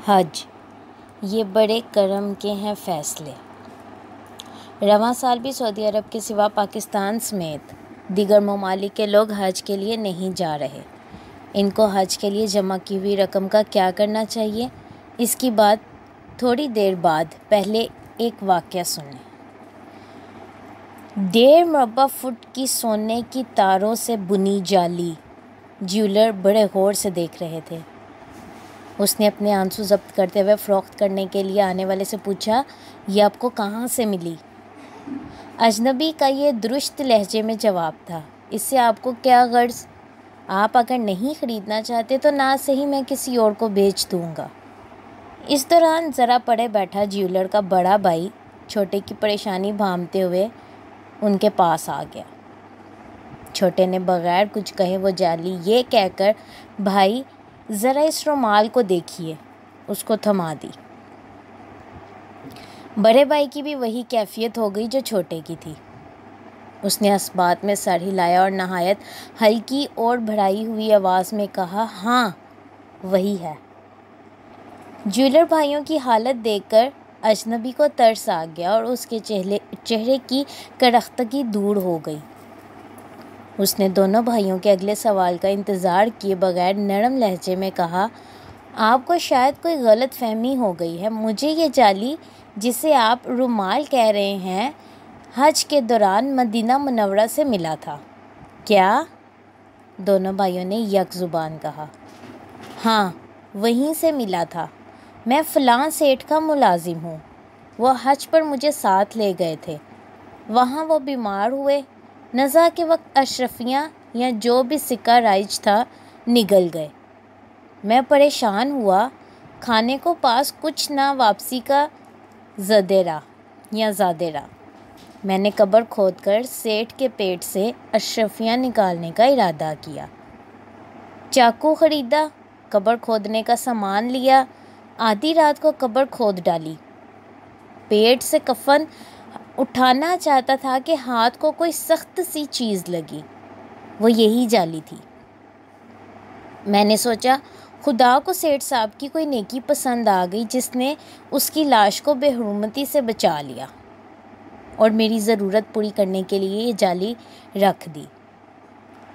حج یہ بڑے کرم کے ہیں فیصلے۔ رواں سال بھی سعودی عرب کے سوا پاکستان سمیت دیگر ممالک کے لوگ حج کے لیے نہیں جا رہے۔ ان کو حج کے لیے جمع کی ہوئی رقم کا کیا کرنا چاہیے، اس کی بات تھوڑی دیر بعد۔ پہلے ایک واقعہ سنیں۔ 1.5 مربع فٹ کی سونے کی تاروں سے بنی جالی جیولر بڑے غور سے دیکھ رہے تھے۔ اس نے اپنے آنسو ضبط کرتے ہوئے فروخت کرنے کے لیے آنے والے سے پوچھا، یہ آپ کو کہاں سے ملی؟ اجنبی کا یہ درست لہجے میں جواب تھا، اس سے آپ کو کیا غرض؟ آپ اگر نہیں خریدنا چاہتے تو نہ صحیح میں کسی اور کو بیچ دوں گا۔ اس دوران ذرا پڑے بیٹھا جیولر کا بڑا بھائی چھوٹے کی پریشانی بھانپتے ہوئے ان کے پاس آ گیا۔ چھوٹے نے بغیر کچھ کہے وہ جالی یہ کہہ کر، بھائی ذرا اس رومال کو دیکھیے، اس کو تھما دی۔ بڑے بھائی کی بھی وہی کیفیت ہو گئی جو چھوٹے کی تھی۔ اس نے اثبات میں سر ہلایا اور نہایت ہلکی اور بڑھائی ہوئی آواز میں کہا، ہاں وہی ہے۔ جیولر بھائیوں کی حالت دیکھ کر اجنبی کو ترس آ گیا اور اس کے چہرے کی کرختگی دور ہو گئی۔ اس نے دونوں بھائیوں کے اگلے سوال کا انتظار کیے بغیر نرم لہجے میں کہا، آپ کو شاید کوئی غلط فہمی ہو گئی ہے، مجھے یہ جالی جسے آپ رومال کہہ رہے ہیں حج کے دوران مدینہ منورہ سے ملا تھا۔ کیا؟ دونوں بھائیوں نے یک زبان کہا۔ ہاں وہیں سے ملا تھا، میں فلاں سیٹھ کا ملازم ہوں، وہ حج پر مجھے ساتھ لے گئے تھے، وہاں وہ بیمار ہوئے، نزا کے وقت اشرفیاں یا جو بھی سکہ رائج تھا نگل گئے، میں پریشان ہوا، کھانے کو پاس کچھ نہ، واپسی کا زادے راہ، میں نے قبر کھود کر سیٹھ کے پیٹ سے اشرفیاں نکالنے کا ارادہ کیا، چاقو خریدا، قبر کھودنے کا سامان لیا، آدھی رات کو قبر کھود ڈالی، پیٹ سے کفن اٹھانا چاہتا تھا کہ ہاتھ کو کوئی سخت سی چیز لگی، وہ یہی جالی تھی۔ میں نے سوچا خدا کو سیٹھ صاحب کی کوئی نیکی پسند آ گئی جس نے اس کی لاش کو بے حرمتی سے بچا لیا اور میری ضرورت پوری کرنے کے لیے یہ جالی رکھ دی۔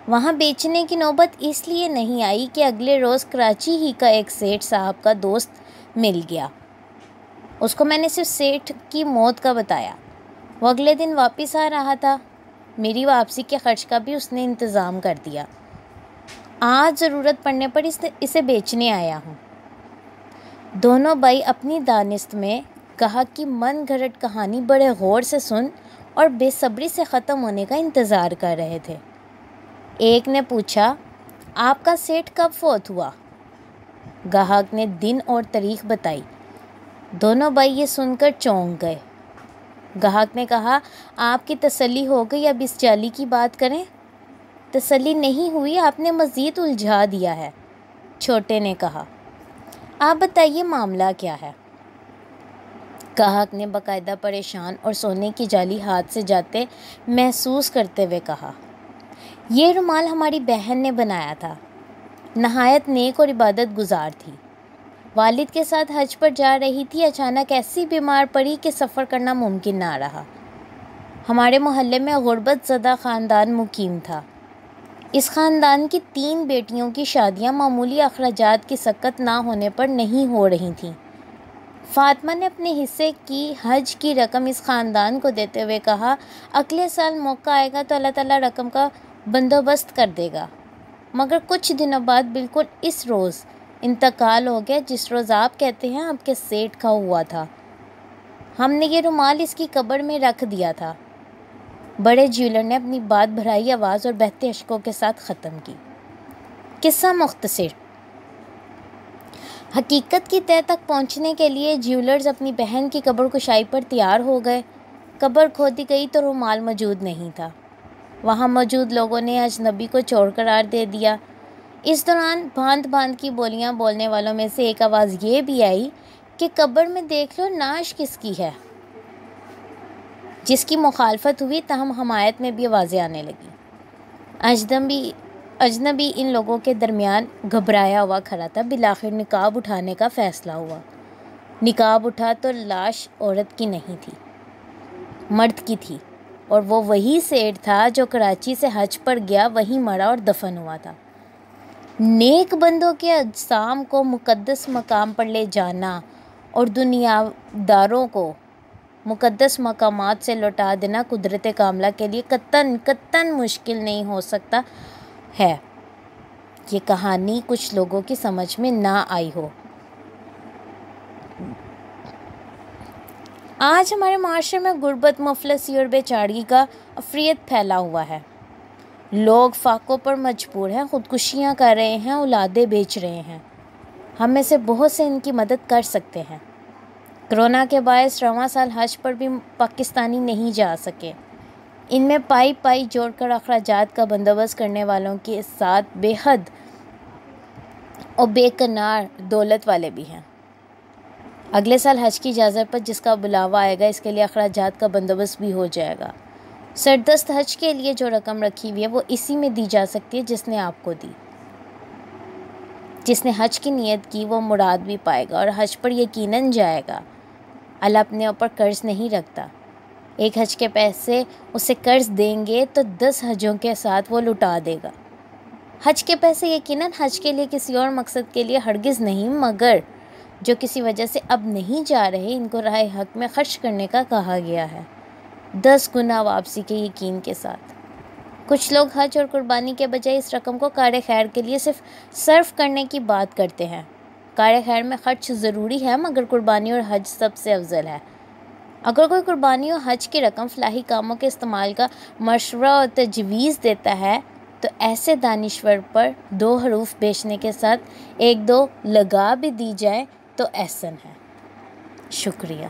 وہاں بیچنے کی نوبت اس لیے نہیں آئی کہ اگلے روز کراچی ہی کا ایک سیٹھ صاحب کا دوست مل گیا، اس کو میں نے صرف سیٹھ کی موت کا بتایا، وہ اگلے دن واپس آ رہا تھا، میری واپسی کے خرچ کا بھی اس نے انتظام کر دیا، آج ضرورت پڑنے پر اسے بیچنے آیا ہوں۔ دونوں بھائی اپنی دانست میں کہا کہ من گھڑت کہانی بڑے غور سے سن اور بے صبری سے ختم ہونے کا انتظار کر رہے تھے۔ ایک نے پوچھا، آپ کا سیٹھ کب فوت ہوا؟ گاہک نے دن اور تاریخ بتائی۔ دونوں بھائی یہ سن کر چونک گئے۔ گاہک نے کہا، آپ کی تسلی ہو گئی، اب اس جالی کی بات کریں۔ تسلی نہیں ہوئی، آپ نے مزید الجھا دیا ہے، چھوٹے نے کہا۔ آپ بتائیے معاملہ کیا ہے؟ گاہک نے باقاعدہ پریشان اور سونے کی جالی ہاتھ سے جاتے محسوس کرتے ہوئے کہا، یہ رومال ہماری بہن نے بنایا تھا، نہایت نیک اور عبادت گزار تھی، والد کے ساتھ حج پر جا رہی تھی، اچانک ایسی بیمار پڑی کہ سفر کرنا ممکن نہ رہا۔ ہمارے محلے میں غربت زدہ خاندان مقیم تھا، اس خاندان کی 3 بیٹیوں کی شادیاں معمولی اخراجات کی سکت نہ ہونے پر نہیں ہو رہی تھیں۔ فاطمہ نے اپنے حصے کی حج کی رقم اس خاندان کو دیتے ہوئے کہا، اگلے سال موقع آئے گا تو اللہ تعالیٰ رقم کا بندوبست کر دے گا، مگر کچھ دنوں بعد بالکل اس روز انتقال ہو گیا جس روز آپ کہتے ہیں آپ کے سیٹھ کا ہوا تھا، ہم نے یہ رومال اس کی قبر میں رکھ دیا تھا۔ بڑے جیولر نے اپنی بات بھرائی آواز اور بہتے اشکوں کے ساتھ ختم کی۔ قصہ مختصر۔ حقیقت کی تہہ تک پہنچنے کے لیے جیولرز اپنی بہن کی قبر کشائی پر تیار ہو گئے۔ قبر کھودی گئی تو رومال موجود نہیں تھا، وہاں موجود لوگوں نے اجنبی کو چور قرار دے دیا۔ اس دوران بھانت بھانت کی بولیاں بولنے والوں میں سے ایک آواز یہ بھی آئی کہ قبر میں دیکھ لو نعش کس کی ہے، جس کی مخالفت ہوئی، تاہم حمایت میں بھی آوازیں آنے لگیں۔ اجنبی ان لوگوں کے درمیان گھبرایا ہوا کھڑا تھا۔ بالآخر نقاب اٹھانے کا فیصلہ ہوا۔ نقاب اٹھا تو لاش عورت کی نہیں تھی، مرد کی تھی، اور وہ وہی سیٹھ تھا جو کراچی سے حج پر گیا، وہیں مرا اور دفن ہوا تھا۔ نیک بندوں کے اجسام کو مقدس مقام پر لے جانا اور دنیا داروں کو مقدس مقامات سے لوٹا دینا قدرت کاملہ کے لیے قطعاً مشکل نہیں ہو سکتا ہے۔ یہ کہانی کچھ لوگوں کی سمجھ میں نہ آئی ہو۔ آج ہمارے معاشرے میں غربت، مفلسی اور بے چارگی کا عفریت پھیلا ہوا ہے۔ لوگ فاقوں پر مجبور ہیں، خودکشیاں کر رہے ہیں، اولادیں بیچ رہے ہیں۔ ہم میں سے بہت سے ان کی مدد کر سکتے ہیں۔ کرونا کے باعث رواں سال حج پر بھی پاکستانی نہیں جا سکے۔ ان میں پائی جوڑ کر اخراجات کا بندوبست کرنے والوں کے ساتھ بے حد اور بے کنار دولت والے بھی ہیں۔ اگلے سال حج کی اجازت پر جس کا بلاوا آئے گا، اس کے لیے اخراجات کا بندوبست بھی ہو جائے گا۔ سردست حج کے لیے جو رقم رکھی ہوئی ہے وہ اسی میں دی جا سکتی ہے جس نے آپ کو دی۔ جس نے حج کی نیت کی وہ مراد بھی پائے گا اور حج پر یقیناً جائے گا۔ اللہ اپنے اوپر قرض نہیں رکھتا۔ ایک حج کے پیسے اسے قرض دیں گے تو 10 حجوں کے ساتھ وہ لٹا دے گا۔ حج کے پیسے یقیناً حج کے لیے کسی اور مقصد کے لیے ہرگز نہیں، مگر جو کسی وجہ سے اب نہیں جا رہے ان کو راہ حق میں خرچ کرنے کا کہا گیا ہے، 10 گنا واپسی کے یقین کے ساتھ۔ کچھ لوگ حج اور قربانی کے بجائے اس رقم کو کار خیر کے لیے صرف صرف کرنے کی بات کرتے ہیں۔ کار خیر میں خرچ ضروری ہے، مگر قربانی اور حج سب سے افضل ہے۔ اگر کوئی قربانی اور حج کی رقم فلاحی کاموں کے استعمال کا مشورہ اور تجویز دیتا ہے تو ایسے دانشور پر 2 حروف بیچنے کے ساتھ 1-2 لگا بھی دی جائے تو احسن ہے۔ شکریہ۔